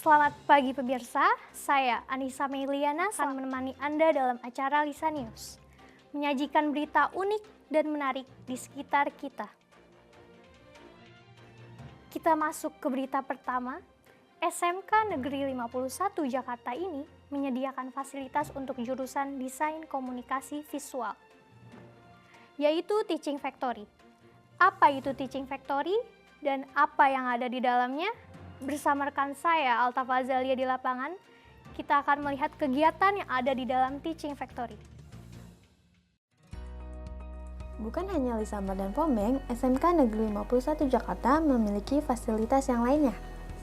Selamat pagi pemirsa, saya Anissa Meiliana akan menemani Anda dalam acara Lisa News, menyajikan berita unik dan menarik di sekitar kita. Kita masuk ke berita pertama. SMK Negeri 51 Jakarta ini menyediakan fasilitas untuk jurusan Desain Komunikasi Visual, yaitu Teaching Factory. Apa itu Teaching Factory dan apa yang ada di dalamnya? Bersama rekan saya, Alta Fazalia di lapangan, kita akan melihat kegiatan yang ada di dalam Teaching Factory. Bukan hanya Lisambar dan Pomeng, SMK Negeri 51 Jakarta memiliki fasilitas yang lainnya.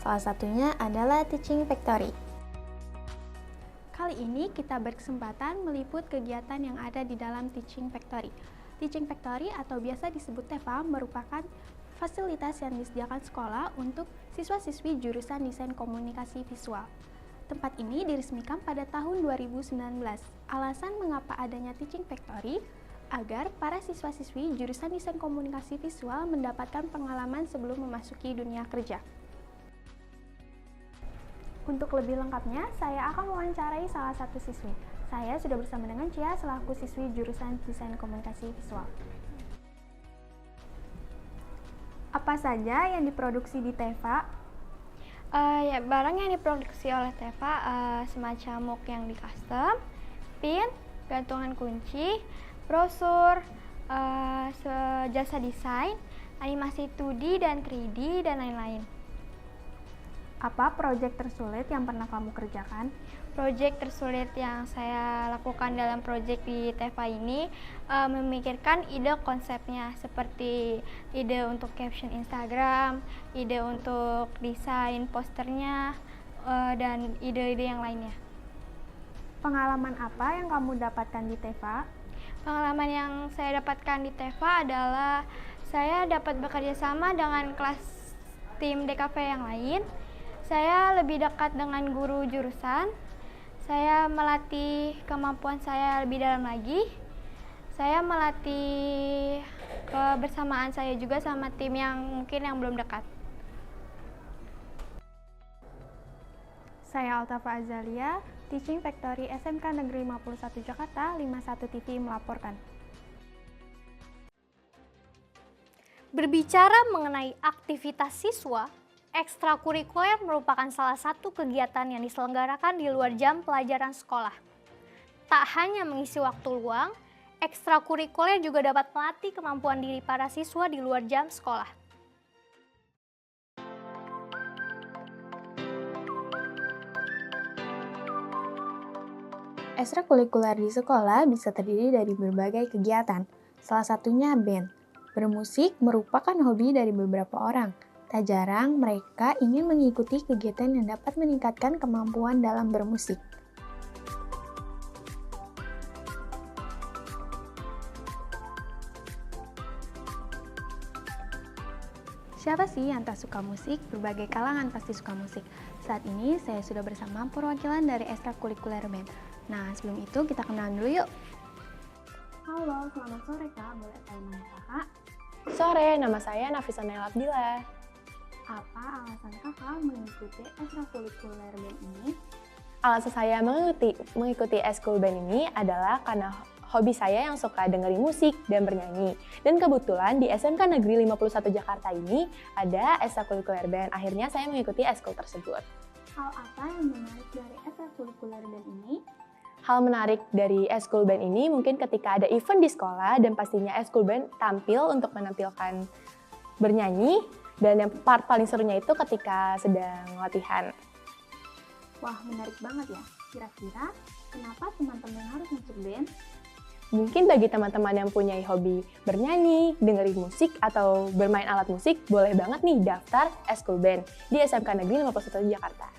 Salah satunya adalah Teaching Factory. Kali ini kita berkesempatan meliput kegiatan yang ada di dalam Teaching Factory. Teaching Factory atau biasa disebut TEFA merupakan fasilitas yang disediakan sekolah untuk siswa-siswi jurusan Desain Komunikasi Visual. Tempat ini diresmikan pada tahun 2019. Alasan mengapa adanya Teaching Factory agar para siswa-siswi jurusan Desain Komunikasi Visual mendapatkan pengalaman sebelum memasuki dunia kerja. Untuk lebih lengkapnya, saya akan mewawancarai salah satu siswi. Saya sudah bersama dengan Cia selaku siswi jurusan Desain Komunikasi Visual. Apa saja yang diproduksi di TEFA? Barang yang diproduksi oleh TEFA semacam mug yang di custom, pin, gantungan kunci, brosur, jasa desain, animasi 2D dan 3D, dan lain-lain. Apa proyek tersulit yang pernah kamu kerjakan? Proyek tersulit yang saya lakukan dalam proyek di TEFA ini memikirkan ide konsepnya, seperti ide untuk caption Instagram, ide untuk desain posternya, dan ide-ide yang lainnya. Pengalaman apa yang kamu dapatkan di TEFA? Pengalaman yang saya dapatkan di TEFA adalah saya dapat bekerja sama dengan kelas tim DKV yang lain. Saya lebih dekat dengan guru jurusan. Saya melatih kemampuan saya lebih dalam lagi. Saya melatih kebersamaan saya juga sama tim yang mungkin yang belum dekat. Saya Alta Fazalia, Teaching Factory SMK Negeri 51 Jakarta, 51 TV melaporkan. Berbicara mengenai aktivitas siswa, ekstrakurikuler merupakan salah satu kegiatan yang diselenggarakan di luar jam pelajaran sekolah. Tak hanya mengisi waktu luang, ekstrakurikuler juga dapat melatih kemampuan diri para siswa di luar jam sekolah. Ekstrakurikuler di sekolah bisa terdiri dari berbagai kegiatan, salah satunya band. Bermusik merupakan hobi dari beberapa orang. Tak jarang mereka ingin mengikuti kegiatan yang dapat meningkatkan kemampuan dalam bermusik. Siapa sih yang tak suka musik? Berbagai kalangan pasti suka musik. Saat ini saya sudah bersama perwakilan dari ekstrakurikuler band. Nah, sebelum itu kita kenalan dulu yuk. Halo, selamat sore Kak. Boleh saya nanya Kakak? Sore, nama saya Nafisa Naila Abdillah. Apa alasan Kakak mengikuti ekstrakurikuler band ini? Alasan saya mengikuti eskul band ini adalah karena hobi saya yang suka dengerin musik dan bernyanyi. Dan kebetulan di SMK Negeri 51 Jakarta ini ada ekstrakurikuler band. Akhirnya saya mengikuti eskul tersebut. Hal apa yang menarik dari ekstrakurikuler band ini? Hal menarik dari eskul band ini mungkin ketika ada event di sekolah dan pastinya eskul band tampil untuk menampilkan bernyanyi. Dan yang part paling serunya itu ketika sedang latihan. Wah, menarik banget ya. Kira-kira kenapa teman-teman harus masuk band? Mungkin bagi teman-teman yang punya hobi bernyanyi, dengerin musik, atau bermain alat musik, boleh banget nih daftar eskul band di SMK Negeri 51 Jakarta.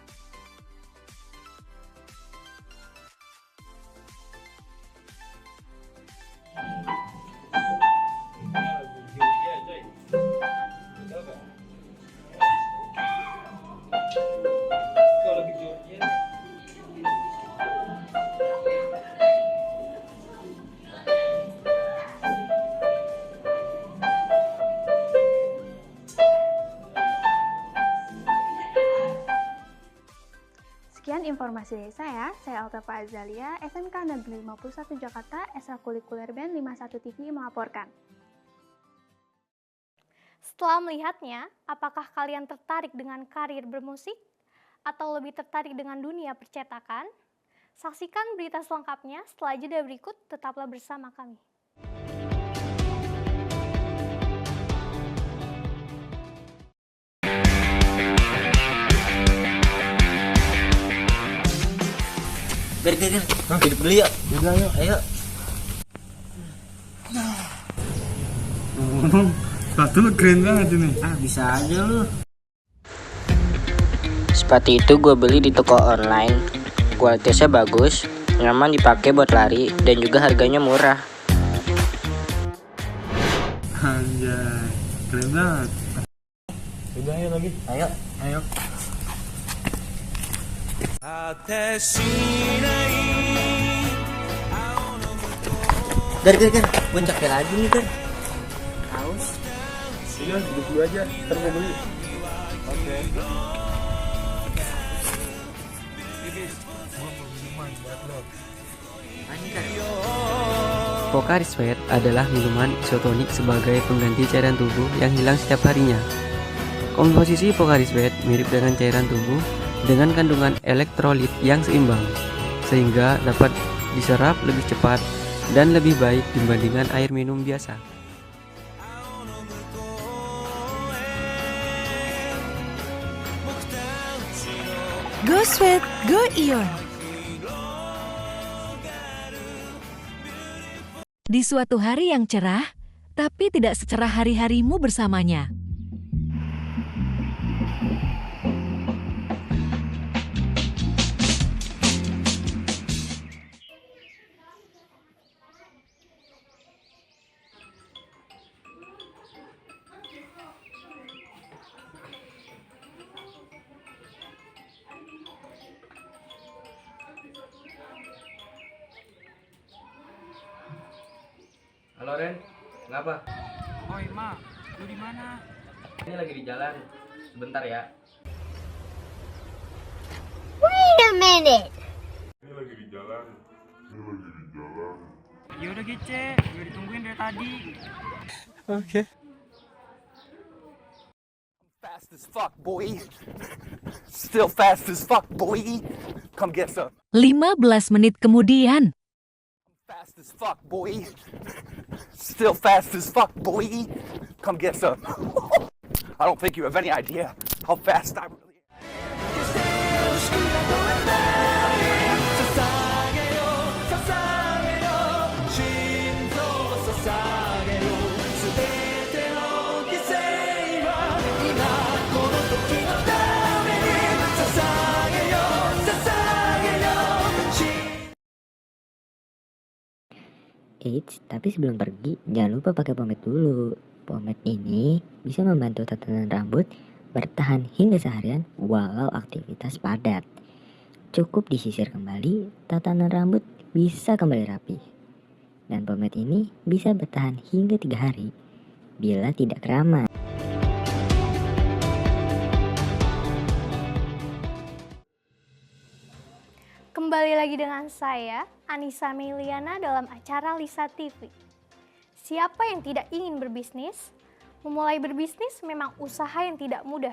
Sekian informasi dari saya Altafa Azalia, SMK Negeri 51 Jakarta, Ekstrakurikuler Band 51 TV melaporkan. Setelah melihatnya, apakah kalian tertarik dengan karir bermusik? Atau lebih tertarik dengan dunia percetakan? Saksikan berita selengkapnya setelah jeda berikut, tetaplah bersama kami. Ger, hidup dulu yuk. Udah yuk. Ayo. Sepatu lu keren banget ini. Bisa aja lu. Sepatu itu gue beli di toko online. Kualitasnya bagus, nyaman dipakai buat lari, dan juga harganya murah. Anjay, keren banget. Udah ayo lagi. Ayo. Ger, gue capek lagi nih, Ger. Haus. Iya, duduk dulu aja, ntar gue beli. Oke. Pocari Sweat adalah minuman isotonik sebagai pengganti cairan tubuh yang hilang setiap harinya. Komposisi Pocari Sweat mirip dengan cairan tubuh dengan kandungan elektrolit yang seimbang, sehingga dapat diserap lebih cepat dan lebih baik dibandingkan air minum biasa. Go Sweat, Go Ion. Di suatu hari yang cerah, tapi tidak secerah hari-harimu bersamanya. Halo Ren, kenapa? Oi Ma, lu di mana? Ini lagi di jalan, sebentar ya. Wait a minute. Ini lagi di jalan. Ya udah Gece, gue ditungguin dari tadi. Oke. Fast as fuck, boy. Still fast as fuck, boy. Come get some. 15 menit kemudian. Fast as fuck, boy. Still fast as fuck, boy. Come get some. I don't think you have any idea how fast I really am. Eits, tapi sebelum pergi, jangan lupa pakai pomade dulu. Pomade ini bisa membantu tatanan rambut bertahan hingga seharian walau aktivitas padat. Cukup disisir kembali, tatanan rambut bisa kembali rapi. Dan pomade ini bisa bertahan hingga 3 hari bila tidak keramas. Kembali lagi dengan saya, Anissa Meliana dalam acara Lisa TV. Siapa yang tidak ingin berbisnis? Memulai berbisnis memang usaha yang tidak mudah.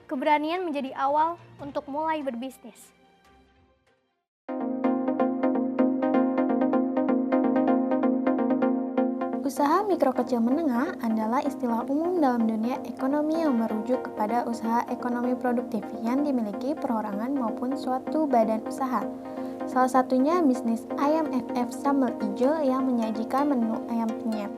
Keberanian menjadi awal untuk mulai berbisnis. Usaha mikro kecil menengah adalah istilah umum dalam dunia ekonomi yang merujuk kepada usaha ekonomi produktif yang dimiliki perorangan maupun suatu badan usaha. Salah satunya bisnis ayam FF sambal ijo yang menyajikan menu ayam penyet.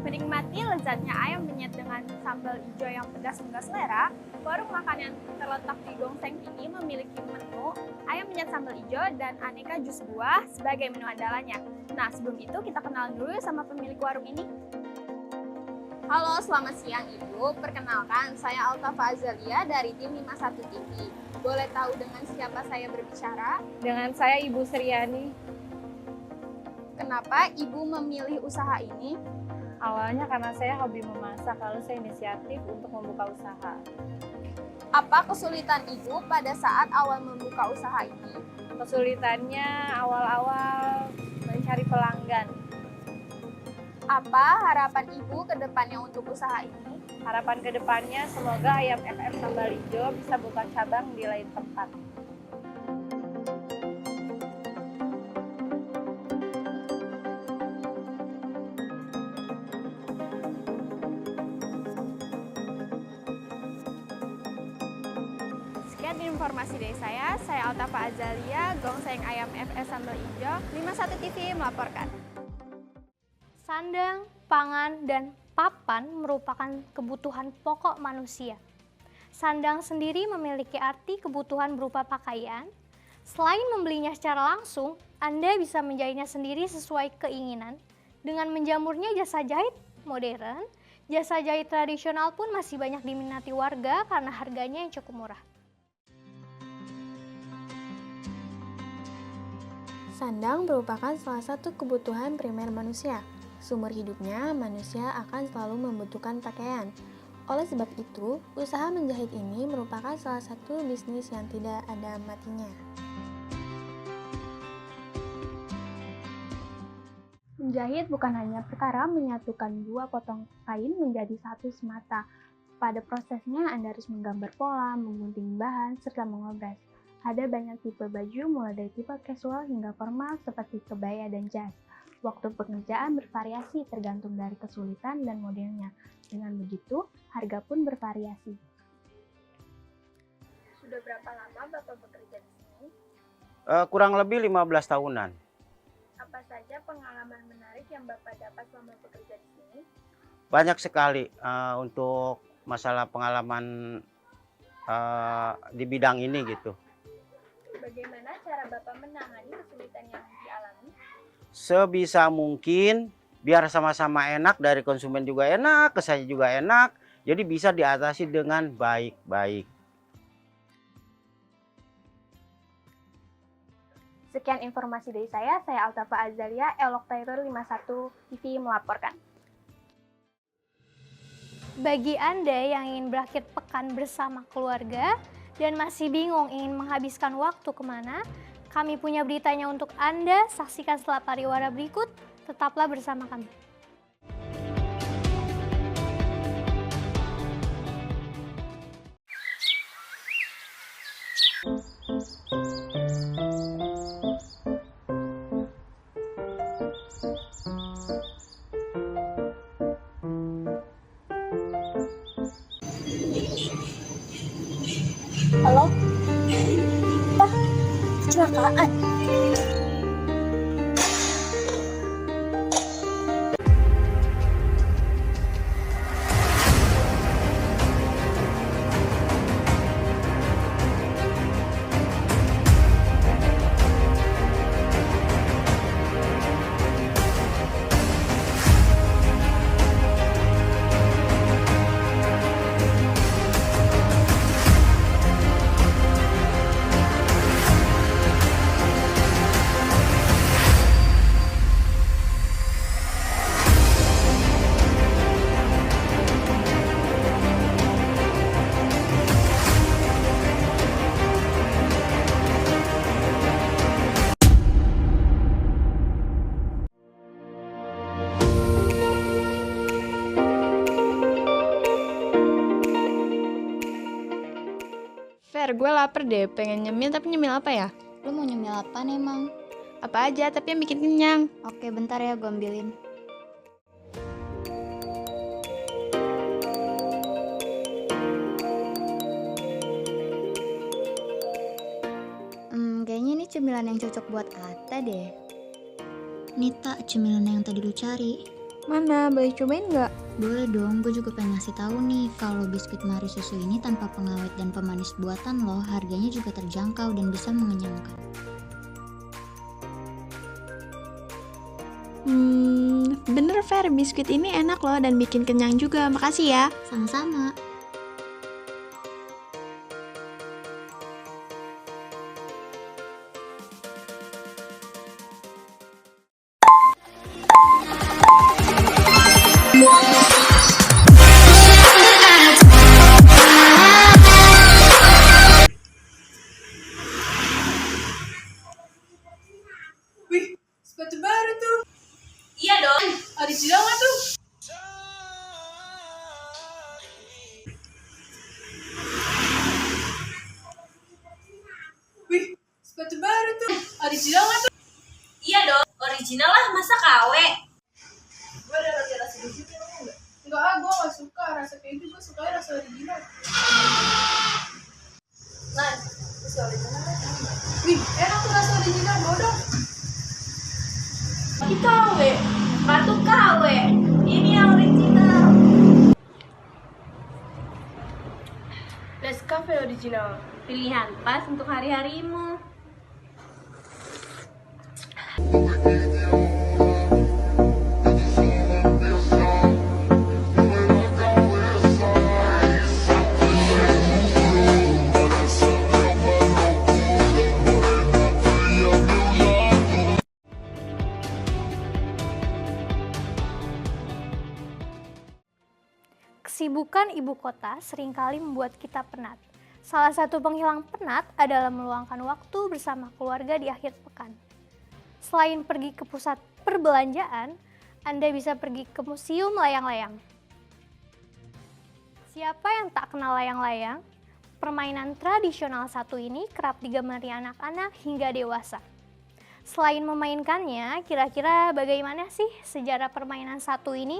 Menikmati lezatnya ayam penyet dengan sambal ijo yang pedas menggugah selera, warung makan yang terletak di Gongseng ini memiliki menu ayam penyet sambal ijo dan aneka jus buah sebagai menu andalannya. Nah, sebelum itu kita kenalan dulu sama pemilik warung ini. Halo, selamat siang Ibu. Perkenalkan, saya Altafa Azalia dari tim 51 TV. Boleh tahu dengan siapa saya berbicara? Dengan saya Ibu Sriani. Kenapa Ibu memilih usaha ini? Awalnya karena saya hobi memasak, lalu saya inisiatif untuk membuka usaha. Apa kesulitan Ibu pada saat awal membuka usaha ini? Kesulitannya awal-awal mencari pelanggan. Apa harapan Ibu ke depannya untuk usaha ini? Harapan kedepannya semoga Ayam FM Sambal Ijo bisa buka cabang di lain tempat. Sekian informasi dari saya Altafa Azalia, Gongseng Ayam FM Sambal Ijo, 51 TV melaporkan. Sandang, pangan, dan papan merupakan kebutuhan pokok manusia. Sandang sendiri memiliki arti kebutuhan berupa pakaian. Selain membelinya secara langsung, Anda bisa menjahitnya sendiri sesuai keinginan. Dengan menjamurnya jasa jahit modern, jasa jahit tradisional pun masih banyak diminati warga karena harganya yang cukup murah. Sandang merupakan salah satu kebutuhan primer manusia. Seumur hidupnya, manusia akan selalu membutuhkan pakaian. Oleh sebab itu, usaha menjahit ini merupakan salah satu bisnis yang tidak ada matinya. Menjahit bukan hanya perkara menyatukan dua potong kain menjadi satu semata. Pada prosesnya, Anda harus menggambar pola, menggunting bahan, serta mengobras. Ada banyak tipe baju, mulai dari tipe casual hingga formal seperti kebaya dan jas. Waktu pekerjaan bervariasi tergantung dari kesulitan dan modelnya. Dengan begitu, harga pun bervariasi. Sudah berapa lama Bapak bekerja di sini? Kurang lebih 15 tahunan. Apa saja pengalaman menarik yang Bapak dapat selama bekerja di sini? Banyak sekali untuk masalah pengalaman di bidang ini gitu. Bagaimana cara Bapak menangani kesulitan yang dialami? Sebisa mungkin biar sama-sama enak, dari konsumen juga enak, ke saya juga enak, jadi bisa diatasi dengan baik-baik. Sekian informasi dari saya Altafa Azalia, Elok Tairul 51 TV melaporkan. Bagi Anda yang ingin berakhir pekan bersama keluarga dan masih bingung ingin menghabiskan waktu kemana, kami punya beritanya untuk Anda. Saksikan setelah pariwara berikut. Tetaplah bersama kami. Halo? Pak, kecelakaan. Fer, gue lapar deh, pengen nyemil tapi nyemil apa ya? Lu mau nyemil apa nih emang? Apa aja tapi yang bikin kenyang. Oke, bentar ya gue ambilin. Kayaknya ini cemilan yang cocok buat Ata deh. Nita, cemilan yang tadi lu cari. Mana, boleh cobain nggak? Boleh dong, gue juga pengen ngasih tahu nih kalau biskuit Mari Susu ini tanpa pengawet dan pemanis buatan loh, harganya juga terjangkau dan bisa mengenyangkan. Bener Fer, biskuit ini enak loh dan bikin kenyang juga, makasih ya. Sama-sama. Original nggak tuh? Iya dong, original lah, masa KW? Gue ada rasa dikit ya, enggak? Enggak, gue gak suka rasa kayak gitu, gue suka rasa original. Lan, rasa original kan? Wih, enak tuh rasa original, bodoh. Ini KW, kartu KW, ini yang original. Nescafe original, pilihan pas untuk hari-harimu. Kesibukan ibu kota seringkali membuat kita penat. Salah satu penghilang penat adalah meluangkan waktu bersama keluarga di akhir pekan. Selain pergi ke pusat perbelanjaan, Anda bisa pergi ke museum layang-layang. Siapa yang tak kenal layang-layang? Permainan tradisional satu ini kerap digemari anak-anak hingga dewasa. Selain memainkannya, kira-kira bagaimana sih sejarah permainan satu ini?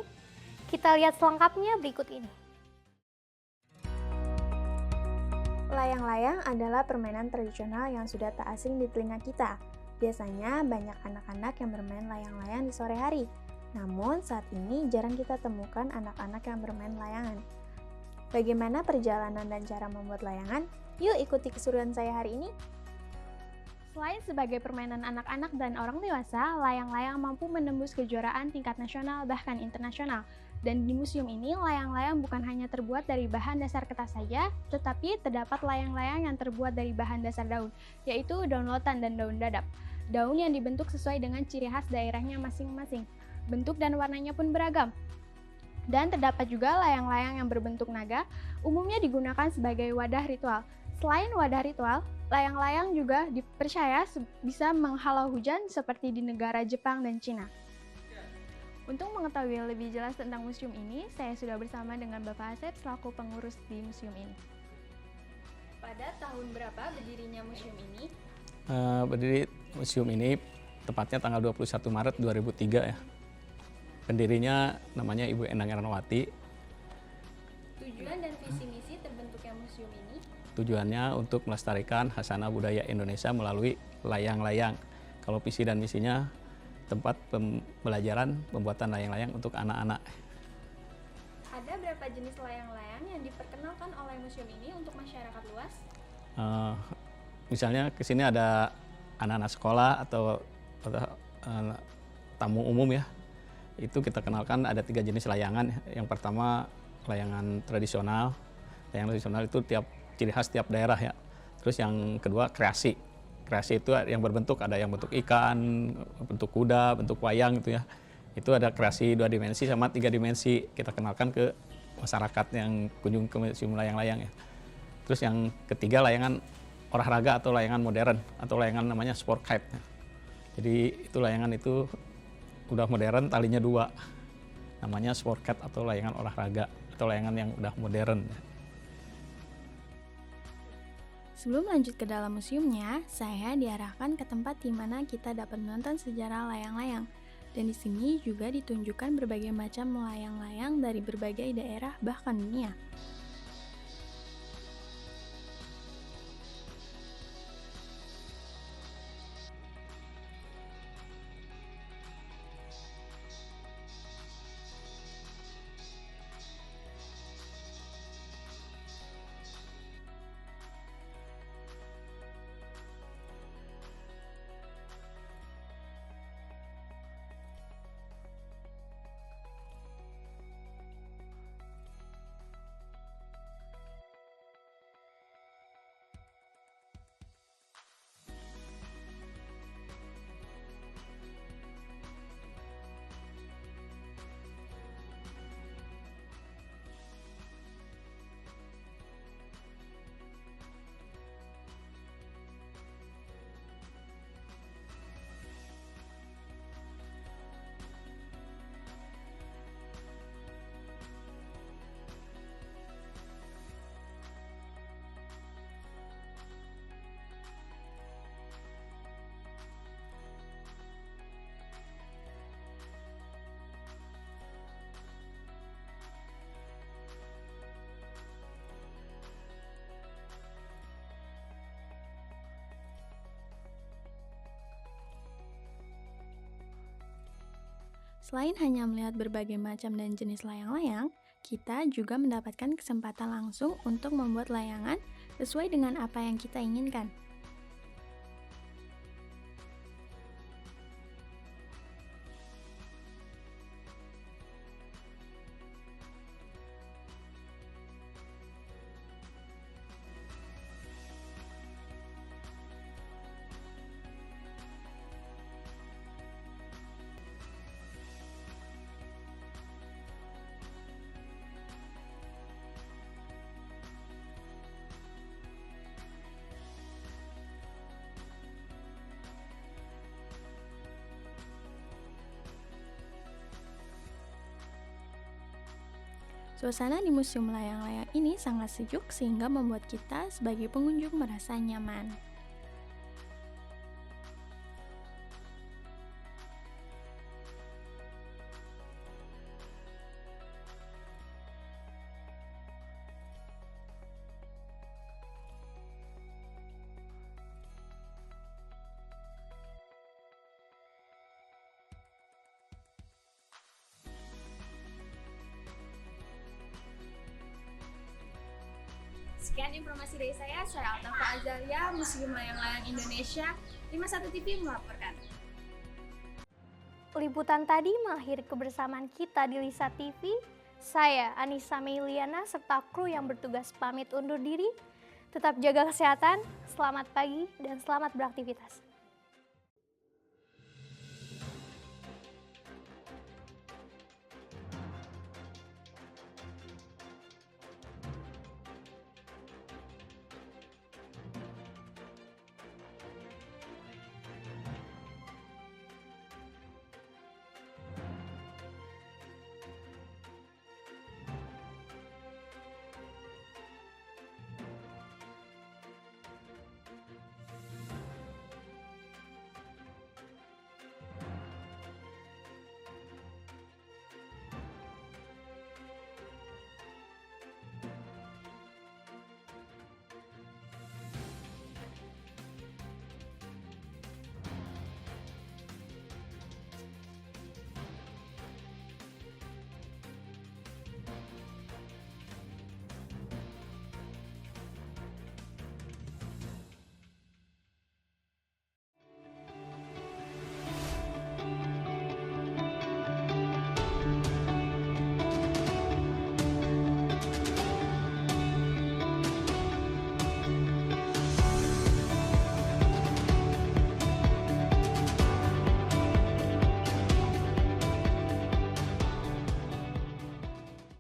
Kita lihat selengkapnya berikut ini. Layang-layang adalah permainan tradisional yang sudah tak asing di telinga kita. Biasanya banyak anak-anak yang bermain layang-layang di sore hari. Namun saat ini jarang kita temukan anak-anak yang bermain layangan. Bagaimana perjalanan dan cara membuat layangan? Yuk ikuti keseruan saya hari ini. Selain sebagai permainan anak-anak dan orang dewasa, layang-layang mampu menembus kejuaraan tingkat nasional bahkan internasional. Dan di museum ini, layang-layang bukan hanya terbuat dari bahan dasar kertas saja, tetapi terdapat layang-layang yang terbuat dari bahan dasar daun, yaitu daun lotan dan daun dadap. Daun yang dibentuk sesuai dengan ciri khas daerahnya masing-masing. Bentuk dan warnanya pun beragam. Dan terdapat juga layang-layang yang berbentuk naga, umumnya digunakan sebagai wadah ritual. Selain wadah ritual, layang-layang juga dipercaya bisa menghalau hujan seperti di negara Jepang dan Cina. Untuk mengetahui lebih jelas tentang museum ini, saya sudah bersama dengan Bapak Asep selaku pengurus di museum ini. Pada tahun berapa berdirinya museum ini? Berdiri museum ini tepatnya tanggal 21 Maret 2003 ya. Pendirinya namanya Ibu Endang Ernawati. Tujuan dan visi misi terbentuknya museum ini? Tujuannya untuk melestarikan khasanah budaya Indonesia melalui layang-layang. Kalau visi dan misinya tempat pembelajaran pembuatan layang-layang untuk anak-anak. Ada berapa jenis layang-layang yang diperkenalkan oleh museum ini untuk masyarakat luas? Misalnya ke sini ada anak-anak sekolah atau tamu umum ya. Itu kita kenalkan ada 3 jenis layangan. Yang pertama layangan tradisional. Layangan tradisional itu ciri khas tiap daerah ya. Terus yang kedua kreasi. Kreasi itu yang berbentuk, ada yang bentuk ikan, bentuk kuda, bentuk wayang gitu ya. Itu ada kreasi 2 dimensi sama 3 dimensi. Kita kenalkan ke masyarakat yang kunjung ke museum layang-layang ya. Terus yang ketiga layangan olahraga atau layangan modern atau layangan namanya sport kite. Jadi itu layangan itu udah modern, talinya 2. Namanya sport kite atau layangan olahraga atau layangan yang udah modern. Sebelum lanjut ke dalam museumnya, saya diarahkan ke tempat di mana kita dapat menonton sejarah layang-layang. Dan di sini juga ditunjukkan berbagai macam layang-layang dari berbagai daerah bahkan dunia. Selain hanya melihat berbagai macam dan jenis layang-layang, kita juga mendapatkan kesempatan langsung untuk membuat layangan sesuai dengan apa yang kita inginkan. Suasana di Museum Layang-Layang ini sangat sejuk sehingga membuat kita sebagai pengunjung merasa nyaman. Sekian informasi dari saya Altafa Azalia, Museum Layang-Layang Indonesia, 51 TV melaporkan. Liputan tadi mengakhiri kebersamaan kita di Lisa TV. Saya Anissa Meiliana serta kru yang bertugas pamit undur diri. Tetap jaga kesehatan, selamat pagi dan selamat beraktivitas.